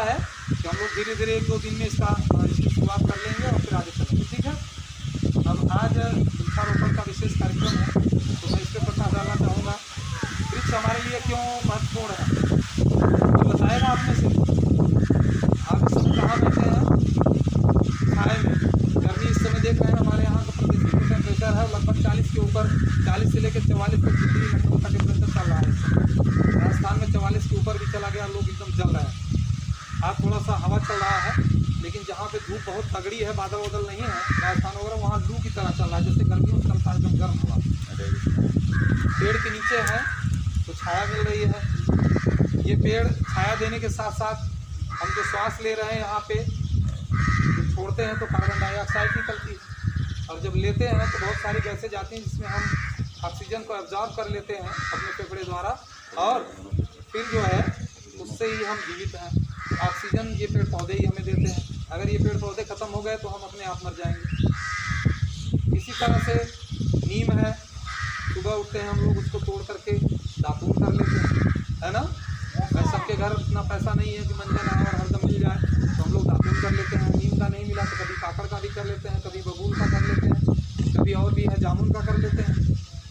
है कि हम लोग धीरे धीरे 1-2 दिन में इसकी शुरुआत कर लेंगे और फिर आगे चलेंगे, ठीक है। अब आज वृक्षारोपण का विशेष कार्यक्रम है, तो मैं इस पर प्रकाश डालना चाहूँगा। वृक्ष हमारे लिए क्यों महत्वपूर्ण है, तो बताएगा आप में से। आप इस समय कहाँ बैठे हैं? छाए में। गर्मी इस समय देख रहे हैं, हमारे यहाँ का प्रदेश टेम्परेचर है लगभग 40 के ऊपर, 40 से लेकर 44 तक डिग्री लखनऊ का टेम्परेचर चल रहा है। राजस्थान में 44 के ऊपर भी चला गया, लोग एकदम जल रहे हैं। आज थोड़ा सा हवा चल रहा है, लेकिन जहाँ पे धूप बहुत तगड़ी है, बादल वादल नहीं है राजस्थान वगैरह, वहाँ लू की तरह चल रहा है, जैसे गर्मियों में चलता है एकदम गर्म हवा। पेड़ के नीचे है तो छाया मिल रही है। ये पेड़ छाया देने के साथ साथ हम जो श्वास ले रहे हैं यहाँ पे, जब छोड़ते हैं तो कार्बन डाइऑक्साइड निकलती है, और जब लेते हैं तो बहुत सारी गैसें जाती हैं जिसमें हम ऑक्सीजन को एब्जॉर्ब कर लेते हैं अपने फेफड़े द्वारा, और फिर जो है उससे ही हम जीवित हैं। ऑक्सीजन ये पेड़ पौधे ही हमें देते हैं। अगर ये पेड़ पौधे ख़त्म हो गए तो हम अपने आप मर जाएंगे। इसी तरह से नीम है, सुबह उठते हैं हम लोग उसको तोड़ करके दातून कर लेते हैं, है ना। मैं सबके घर इतना पैसा नहीं है कि मंजन और हरदम मिल जाए, तो हम लोग दातून कर लेते हैं। नीम का नहीं मिला तो कभी काकड़ का भी कर लेते हैं, कभी बबूल का कर लेते हैं, कभी और भी है जामुन का कर लेते हैं।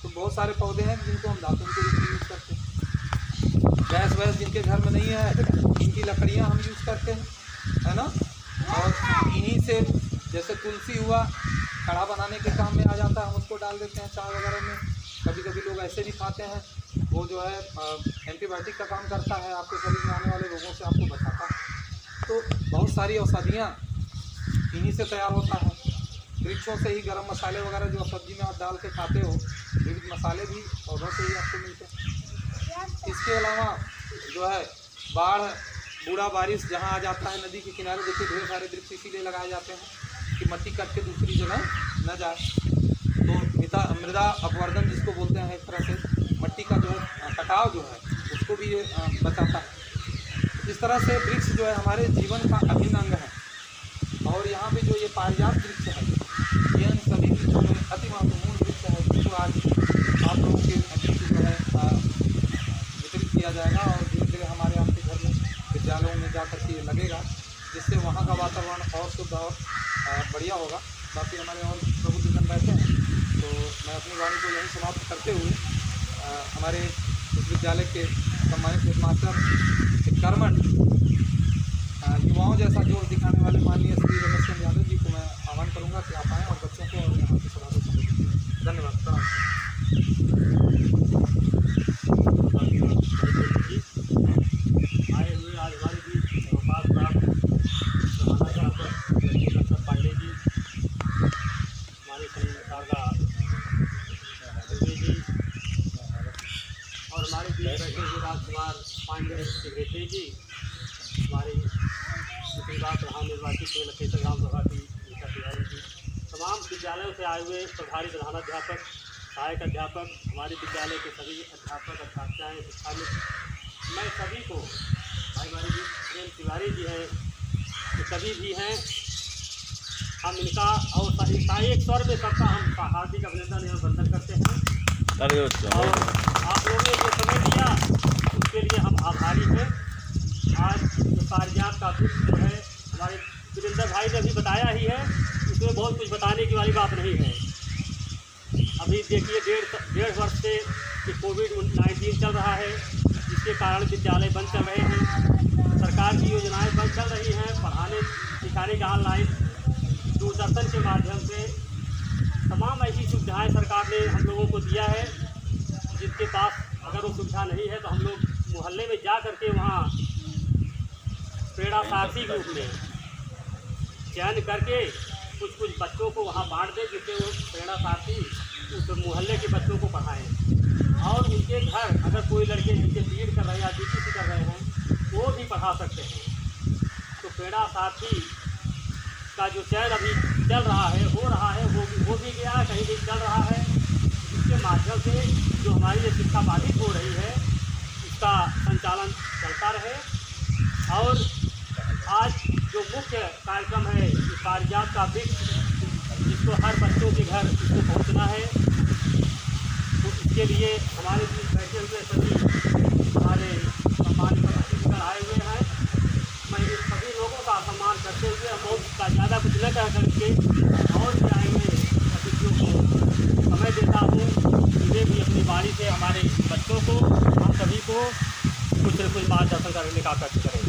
तो बहुत सारे पौधे हैं जिनको हम दातून के रूप में यूज़ करते हैं। गैस वैस जिनके घर में नहीं है, इनकी लकड़ियाँ हम यूज़ करते हैं, है ना। और इन्हीं से जैसे तुलसी हुआ, काढ़ा बनाने के काम में आ जाता है, हम उसको डाल देते हैं चाय वगैरह में। कभी कभी लोग ऐसे भी खाते हैं, वो जो है एंटीबायोटिक का काम करता है, आपके शरीर में आने वाले रोगों से आपको बचाता है। तो बहुत सारी औषधियाँ इन्हीं से तैयार होता है। वृक्षों से ही गरम मसाले वगैरह जो सब्जी में आप डाल के खाते हो, विविध मसाले भी पौधों से ही आपको मिलते हैं। इसके अलावा जो है बाढ़, बूढ़ा बारिश जहाँ आ जाता है नदी के किनारे, देखिए ढेर सारे वृक्ष इसीलिए लगाए जाते हैं कि मिट्टी कट के दूसरी जगह न जाए। तो मृदा अपवर्धन जिसको बोलते हैं, एक तरह से मिट्टी का जो है कटाव जो है उसको भी ये बचाता है। इस तरह से वृक्ष जो है हमारे जीवन का अभिन्न अंग है। और यहाँ पे जो ये पारिजात वृक्ष है, ये इन सभी वृक्षों में अति महत्वपूर्ण वृक्ष है, जिसको आज आप लोगों के बीच जो है वितरित किया जाएगा और धीरे धीरे हमारे आपके घर में, विद्यालयों में जा कर के ये लगेगा, जिससे वहाँ का वातावरण और शुद्ध और बढ़िया होगा। बाकी हमारे और प्रबुद्धजन बैठे हैं, तो मैं अपनी वाणी को यहीं समाप्त करते हुए हमारे इस विद्यालय के सम्मानित हेडमास्टर कर्मठ युवाओं जैसा जोर दिखाने वाले माननीय श्री रमेश चंद्र यादव जी को मैं आह्वान करूंगा कि आप आएँ और बच्चों को और यहाँ की सभा को संबोधित। धन्यवाद। आए हुए आज हमारे बीच गोपाल साहब पांडे जी, हमारे शारदा दुबे जी, और हमारे बीच बैठे हुए राजकुमार पांडे सेक्रेटरी जी, हमारी बात प्रधान निर्वाचित हुए लखेसर ग्राम सभा की मीठा तिवारी जी, तमाम विद्यालयों से आए हुए प्रभारी प्रधानाध्यापक, सहायक अध्यापक, हमारे विद्यालय के सभी अध्यापक अध्यापिकाएँ, शिक्षामित्र, मैं सभी को, भाई हमारे जी प्रेम तिवारी जी हैं, ये सभी भी हैं, हम इनका और एक स्वर में सबका हम हार्दिक अभिनंदन एवं वंदन करते हैं। और आप लोगों ने जो समय दिया उसके लिए हम आभारी हैं। आज जो पारिजात का वृक्ष जो है, हमारे वीरेंद्र भाई ने अभी बताया ही है, इसमें बहुत कुछ बताने की वाली बात नहीं है। अभी देखिए 1.5 वर्ष से कोविड-19 चल रहा है, जिसके कारण विद्यालय बंद चल रहे हैं, सरकार की योजनाएं बंद चल रही हैं, पढ़ाने लिखाने का ऑनलाइन दूरदर्शन के माध्यम से तमाम ऐसी सुविधाएं सरकार ने हम लोगों को दिया है, जिसके पास अगर वो सुविधा नहीं है तो हम लोग मोहल्ले में जा करके वहाँ पेड़ा सारथी के रूप में चयन करके कुछ बच्चों को वहाँ बांट दें, जिससे वो पेड़ा सारथी उस मोहल्ले के बच्चों को पढ़ाएं। और उनके घर अगर कोई लड़के जिनके बीएड कर रहे हैं या बीटीसी कर रहे हैं, वो भी पढ़ा सकते हैं। तो पेड़ा सारथी का जो चयन अभी चल रहा है, हो रहा है, वो भी गया है, कहीं भी चल रहा है। इसके माध्यम से जो हमारी ये शिक्षा बाधित हो रही है, इसका संचालन चलता रहे। और आज जो मुख्य कार्यक्रम है, इस पारिजात का वृक्ष, जिसको हर बच्चों के घर इसको पहुंचना है, तो इसके लिए हमारे बीच बैठे हुए सभी हमारे सम्मानित अतिथिगण आए हुए हैं। मैं इस ज़्यादा कुछ न कह करके और भी आएंगे अतिथियों को समय देता हूँ, उन्हें भी अपनी वाणी से हमारे बच्चों को, हम सभी को कुछ न कुछ मार्गदर्शन करने का कष्ट करें।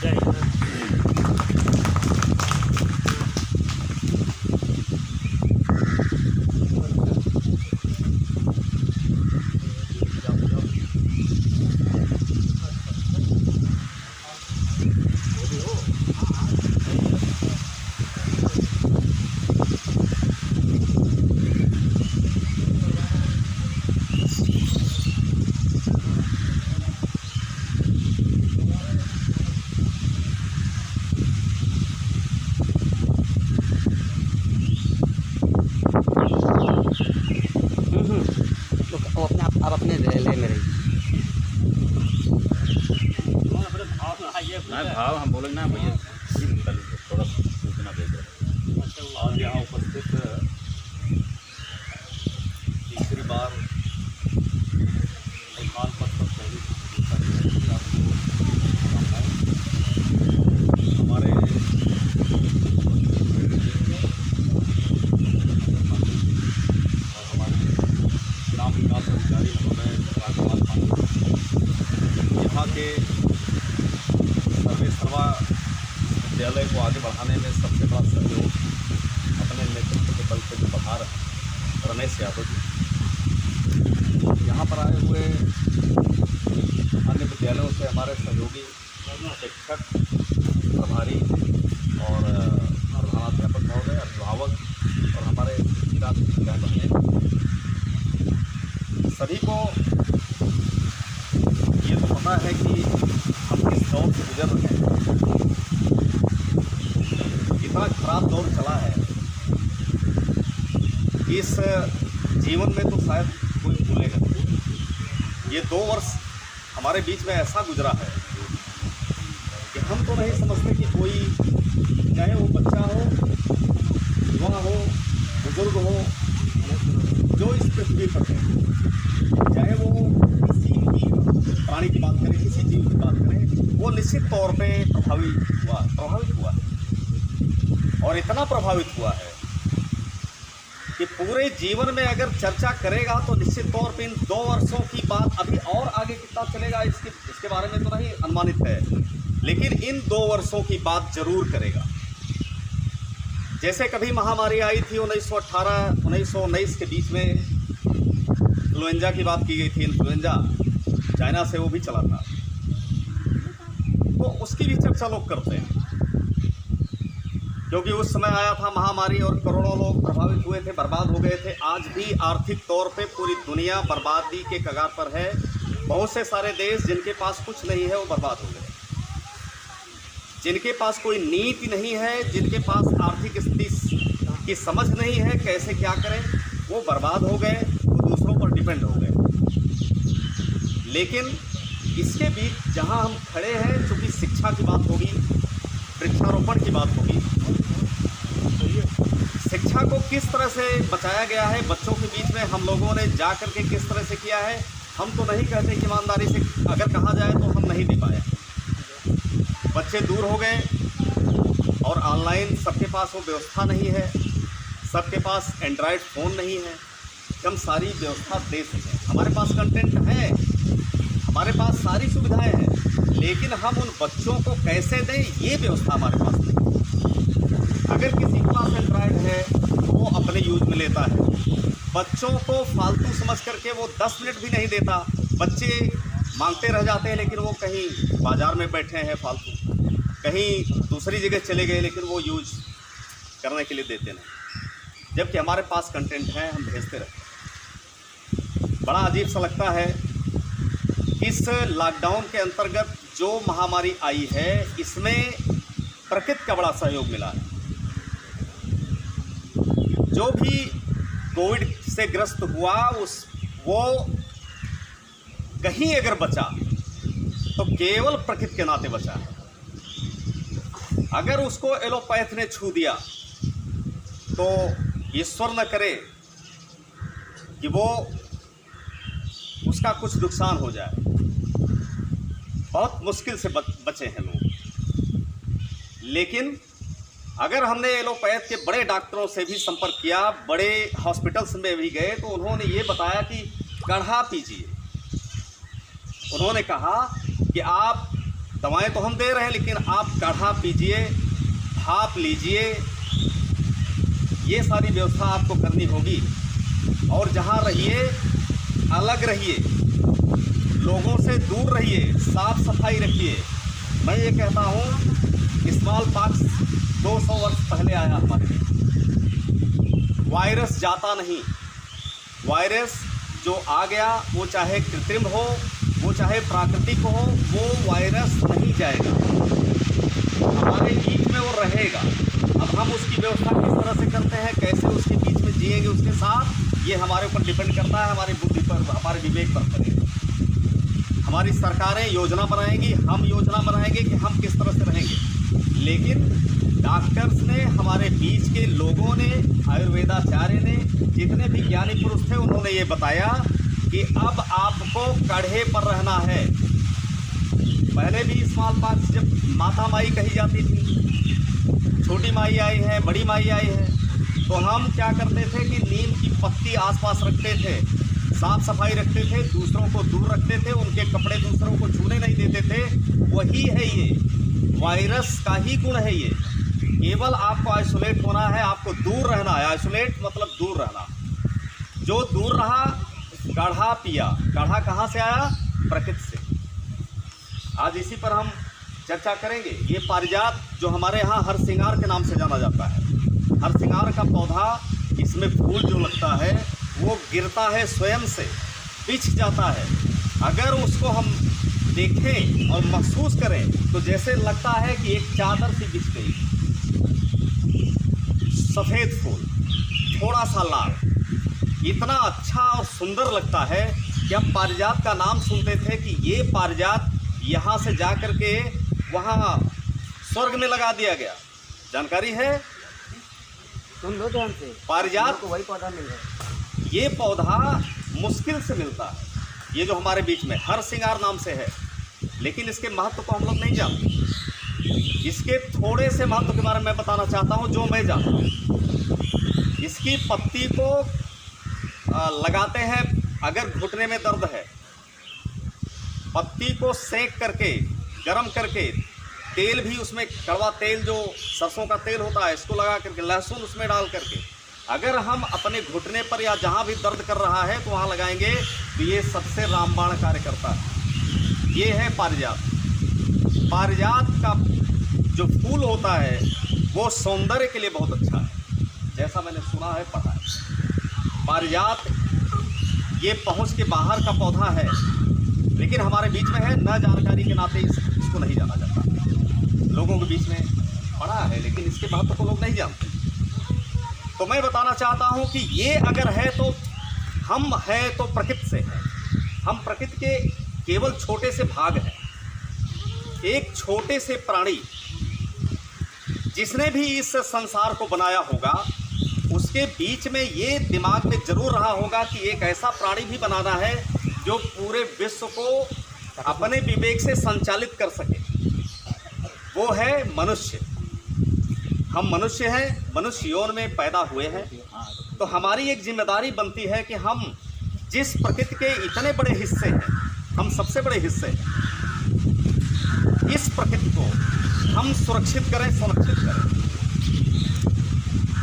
जय हिंद। वो अपने आप अपने ले मेरे अपने भाव में आइए मैं भाव हम बोलेंगे ना भैया थोड़ा सूचना दे दो। आज यहाँ उपस्थित तीसरी बार नेपाल पथ पर पहली हमारे और हमारे ग्राम विकास अधिकारी महोदय राजकुमार पांडे, यहाँ के सर्वेसर्वा विद्यालय को आगे बढ़ाने में सबसे बड़ा सहयोग अपने नेतृत्व के बल पे जो बढ़ा रहे रमेश यादव जी, यहाँ पर आए हुए अन्य विद्यालयों से हमारे सहयोगी शिक्षक, प्रभारी और प्रधानाध्यापक महोदय, अभिभावक और हमारे बहनें, सभी को ये तो पता है कि हम किस दौर से गुजर रहे हैं। इतना खराब दौर चला है, इस जीवन में तो शायद कोई भूलेगा नहीं। ये 2 वर्ष हमारे बीच में ऐसा गुजरा है कि हम तो नहीं समझते कि कोई, चाहे वो बच्चा हो, युवा हो, बुजुर्ग हो, जो इस पृथ्वी पर है, चाहे वो किसी भी प्राणी की बात करें, किसी जीव की बात करें, वो निश्चित तौर पे प्रभावित हुआ है और इतना प्रभावित हुआ है कि पूरे जीवन में अगर चर्चा करेगा तो निश्चित तौर पे इन 2 वर्षों की बात, अभी और आगे कितना चलेगा इसके बारे में तो नहीं अनुमानित है, लेकिन इन 2 वर्षों की बात जरूर करेगा। जैसे कभी महामारी आई थी 1918-1919 के बीच में, इन्फ्लुएंजा की बात की गई थी, इन्फ्लुएंजा चाइना से वो भी चला था, तो उसकी भी चर्चा लोग करते हैं क्योंकि उस समय आया था महामारी और करोड़ों लोग प्रभावित हुए थे, बर्बाद हो गए थे। आज भी आर्थिक तौर पे पूरी दुनिया बर्बादी के कगार पर है। बहुत से सारे देश जिनके पास कुछ नहीं है वो बर्बाद हो गए, जिनके पास कोई नीति नहीं है, जिनके पास आर्थिक स्थिति की समझ नहीं है कैसे क्या करें, वो बर्बाद हो गए, वो दूसरों पर डिपेंड हो गए। लेकिन इसके बीच जहां हम खड़े हैं, चूँकि शिक्षा की बात होगी, वृक्षारोपण की बात होगी, शिक्षा को किस तरह से बचाया गया है, बच्चों के बीच में हम लोगों ने जा कर के किस तरह से किया है, हम तो नहीं कहते कि ईमानदारी से अगर कहा जाए तो हम नहीं दे पाए। बच्चे दूर हो गए और ऑनलाइन सबके पास वो व्यवस्था नहीं है, सबके पास एंड्रॉयड फ़ोन नहीं है, हम सारी व्यवस्था दे सकें। हमारे पास कंटेंट है, हमारे पास सारी सुविधाएं हैं, लेकिन हम उन बच्चों को कैसे दें, ये व्यवस्था हमारे पास नहीं। अगर किसी के पास एंड्रॉयड है तो वो अपने यूज में लेता है, बच्चों को फालतू समझ करके वो 10 मिनट भी नहीं देता। बच्चे मांगते रह जाते हैं, लेकिन वो कहीं बाज़ार में बैठे हैं फालतू, कहीं दूसरी जगह चले गए, लेकिन वो यूज करने के लिए देते नहीं, जबकि हमारे पास कंटेंट है, हम भेजते रहते हैं। बड़ा अजीब सा लगता है। इस लॉकडाउन के अंतर्गत जो महामारी आई है, इसमें प्रकृति का बड़ा सहयोग मिला है। जो भी कोविड से ग्रस्त हुआ वो कहीं अगर बचा तो केवल प्रकृति के नाते बचा है। अगर उसको एलोपैथ ने छू दिया तो ईश्वर न करे कि वो उसका कुछ नुकसान हो जाए। बहुत मुश्किल से बचे हैं लोग, लेकिन अगर हमने एलोपैथ के बड़े डॉक्टरों से भी संपर्क किया, बड़े हॉस्पिटल्स में भी गए, तो उन्होंने ये बताया कि काढ़ा पीजिए। उन्होंने कहा कि आप दवाएं तो हम दे रहे हैं, लेकिन आप काढ़ा पीजिए, भाप लीजिए, ये सारी व्यवस्था आपको करनी होगी। और जहाँ रहिए अलग रहिए, लोगों से दूर रहिए, साफ सफाई रखिए। मैं ये कहता हूँ, स्मॉल पॉक्स 200 वर्ष पहले आया हमारे में। वायरस जाता नहीं। वायरस जो आ गया, वो चाहे कृत्रिम हो, वो चाहे प्राकृतिक हो, वो वायरस नहीं जाएगा, हमारे बीच में वो रहेगा। अब हम उसकी व्यवस्था किस तरह से करते हैं, कैसे उसके बीच में जिएंगे उसके साथ, ये हमारे ऊपर डिपेंड करता है, हमारी बुद्धि पर, हमारे विवेक पर करेगा। हमारी सरकारें योजना बनाएंगी, हम योजना बनाएंगे कि हम किस तरह से रहेंगे। लेकिन डॉक्टर्स ने, हमारे बीच के लोगों ने, आयुर्वेदाचार्य ने, जितने भी ज्ञानी पुरुष थे, उन्होंने ये बताया कि अब आपको काढ़े पर रहना है। पहले भी स्मॉल पॉक्स जब माता माई कही जाती थी, छोटी माई आई है, बड़ी माई आई है, तो हम क्या करते थे कि नीम की पत्ती आसपास रखते थे, साफ सफाई रखते थे, दूसरों को दूर रखते थे, उनके कपड़े दूसरों को छूने नहीं देते थे। वही है ये वायरस का ही गुण है ये। केवल आपको आइसोलेट होना है, आपको दूर रहना है। आइसोलेट मतलब दूर रहना। जो दूर रहा, काढ़ा पिया। काढ़ा कहाँ से आया? प्रकृति से। आज इसी पर हम चर्चा करेंगे। ये पारिजात जो हमारे यहाँ हरसिंगार के नाम से जाना जाता है, हरसिंगार का पौधा, इसमें फूल जो लगता है वो गिरता है, स्वयं से बिछ जाता है। अगर उसको हम देखें और महसूस करें तो जैसे लगता है कि एक चादर सी बिछ गई। सफ़ेद फूल, थोड़ा सा लाल, इतना अच्छा और सुंदर लगता है कि हम पारिजात का नाम सुनते थे कि ये पारिजात यहाँ से जा कर के वहाँ स्वर्ग में लगा दिया गया। जानकारी है? सुन लो ध्यान से, पारिजात को वही पौधा मिल रहा है। ये पौधा मुश्किल से मिलता है। ये जो हमारे बीच में हरसिंगार नाम से है, लेकिन इसके महत्व को हम लोग नहीं जानते। इसके थोड़े से महत्व के बारे में बताना चाहता हूँ जो मैं जानता हूँ। इसकी पत्ती को लगाते हैं अगर घुटने में दर्द है, पत्ती को सेक करके, गरम करके, तेल भी उसमें, कड़वा तेल जो सरसों का तेल होता है, इसको लगा करके, लहसुन उसमें डाल करके, अगर हम अपने घुटने पर या जहाँ भी दर्द कर रहा है तो वहाँ लगाएंगे तो ये सबसे रामबाण कार्य करता है। ये है पारिजात। पारिजात का जो फूल होता है वो सौंदर्य के लिए बहुत अच्छा है, जैसा मैंने सुना है, पता है। पारिजात ये पहुँच के बाहर का पौधा है, लेकिन हमारे बीच में है, न जानकारी के नाते इसको नहीं जाना जाता। लोगों के बीच में पड़ा है, लेकिन इसके महत्व को लोग नहीं जानते। तो मैं बताना चाहता हूं कि ये अगर है तो हम हैं तो प्रकृति से हैं। हम प्रकृति के केवल छोटे से भाग हैं। एक छोटे से प्राणी, जिसने भी इस संसार को बनाया होगा, उसके बीच में ये दिमाग में जरूर रहा होगा कि एक ऐसा प्राणी भी बनाना है जो पूरे विश्व को अपने विवेक से संचालित कर सके। वो है मनुष्य। हम मनुष्य हैं, मनुष्य यौन में पैदा हुए हैं, तो हमारी एक जिम्मेदारी बनती है कि हम जिस प्रकृति के इतने बड़े हिस्से हैं, हम सबसे बड़े हिस्से हैं, इस प्रकृति को हम सुरक्षित करें, संरक्षित करें।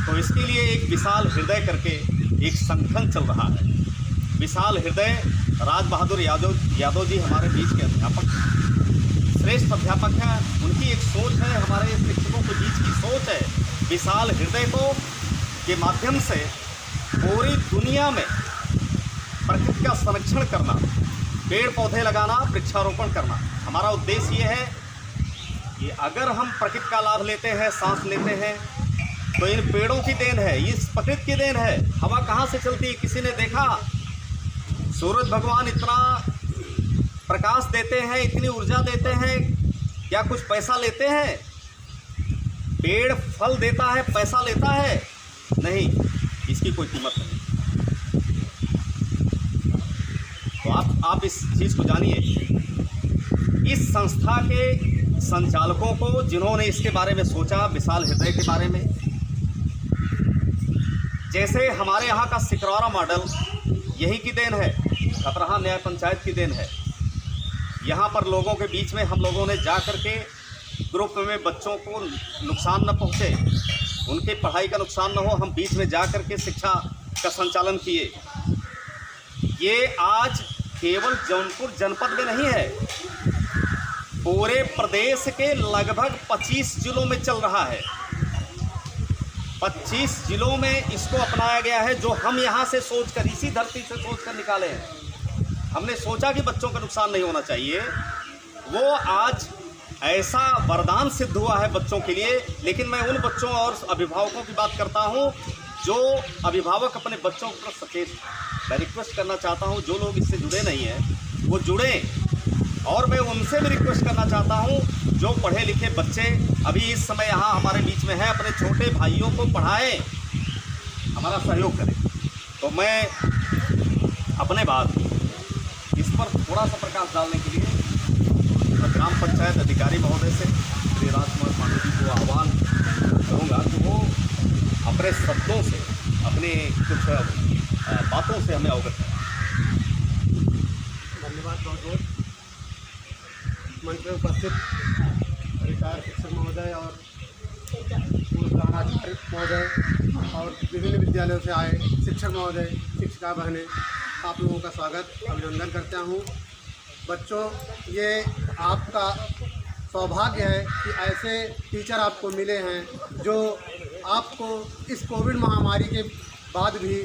तो इसके लिए एक विशाल हृदय करके एक संगठन चल रहा है। विशाल हृदय राज बहादुर यादव जी हमारे बीच के अध्यापक, श्रेष्ठ अध्यापक हैं। उनकी एक सोच है, हमारे शिक्षकों के बीच की सोच है, विशाल हृदय को के माध्यम से पूरी दुनिया में प्रकृति का संरक्षण करना, पेड़ पौधे लगाना, वृक्षारोपण करना। हमारा उद्देश्य ये है कि अगर हम प्रकृति का लाभ लेते हैं, सांस लेते हैं, तो इन पेड़ों की देन है, इस प्रकृति की देन है। हवा कहाँ से चलती है? किसी ने देखा? सूरज भगवान इतना प्रकाश देते हैं, इतनी ऊर्जा देते हैं, क्या कुछ पैसा लेते हैं? पेड़ फल देता है, पैसा लेता है? नहीं, इसकी कोई कीमत नहीं। तो आप इस चीज़ को जानिए। इस संस्था के संचालकों को जिन्होंने इसके बारे में सोचा, विशाल हृदय के बारे में। जैसे हमारे यहाँ का सिकरौरा मॉडल यही की देन है, कपरहा न्याय पंचायत की देन है। यहाँ पर लोगों के बीच में हम लोगों ने जा कर के ग्रुप में बच्चों को नुकसान न पहुँचे, उनकी पढ़ाई का नुकसान न हो, हम बीच में जा कर के शिक्षा का संचालन किए। ये आज केवल जौनपुर जनपद में नहीं है, पूरे प्रदेश के लगभग 25 जिलों में चल रहा है। 25 जिलों में इसको अपनाया गया है, जो हम यहाँ से सोचकर, इसी धरती से सोचकर निकाले हैं। हमने सोचा कि बच्चों का नुकसान नहीं होना चाहिए, वो आज ऐसा वरदान सिद्ध हुआ है बच्चों के लिए। लेकिन मैं उन बच्चों और अभिभावकों की बात करता हूँ जो अभिभावक अपने बच्चों पर सचेत। मैं रिक्वेस्ट करना चाहता हूँ, जो लोग इससे जुड़े नहीं हैं वो जुड़ें, और मैं उनसे भी रिक्वेस्ट करना चाहता हूँ जो पढ़े लिखे बच्चे अभी इस समय यहाँ हमारे बीच में हैं, अपने छोटे भाइयों को पढ़ाएं, हमारा सहयोग करें। तो मैं अपने बात इस पर थोड़ा सा प्रकाश डालने के लिए ग्राम पंचायत अधिकारी महोदय से श्री राजकुमार पांडे जी को आह्वान करूँगा कि वो अपने शब्दों से, अपने कुछ बातों से हमें अवगत करें। धन्यवाद बहुत बहुत। मंच में उपस्थित अधिकार शिक्षक महोदय और पूर्व प्रधानाचार्य महोदय और विभिन्न विद्यालयों से आए शिक्षक महोदय, शिक्षिका बहनें, आप लोगों का स्वागत, अभिनंदन करता हूँ। बच्चों, ये आपका सौभाग्य है कि ऐसे टीचर आपको मिले हैं जो आपको इस कोविड महामारी के बाद भी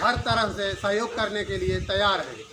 हर तरह से सहयोग करने के लिए तैयार हैं।